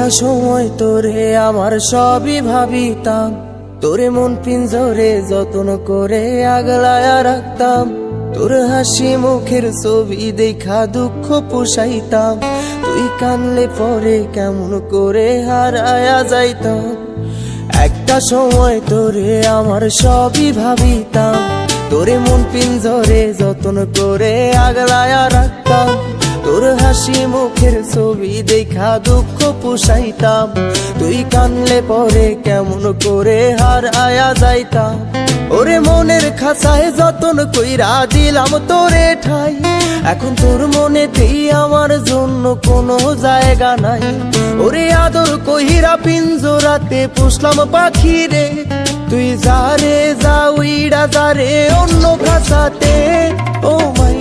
একটা সময় তোরে আমার সবই ভাবিতাম, তোরে মন পিঞ্জরে যত্ন করে আগলায়া রাখতাম। তোর হাসি মুখের ছবি দেখা দুঃখ পোষাইতাম, তুই কানলে পরে কেমন করে হারায়া যাইতাম। একটা সময় তোরে আমার সবই ভাবিতাম, তোরে মন পিঞ্জরে যত্ন করে আগলায়া রাখতাম। তোর হাসি মুখের ছবি দেখা দুঃখ পোষাইতাম, তুই কানলে পরে কেমন করে হারায়া যাইতাম। ওরে মনের খাঁচায় যতন কইরা দিলাম তোরে ঠাই, এখন তোর মনেতেই আমার জন্য কোনো জায়গা নাই। ওরে আদর কইরা পিঞ্জরাতে পুষলাম পাখি রে, তুই যারে যা উইড়া যারে অন্য ভাষাতে। ও মাই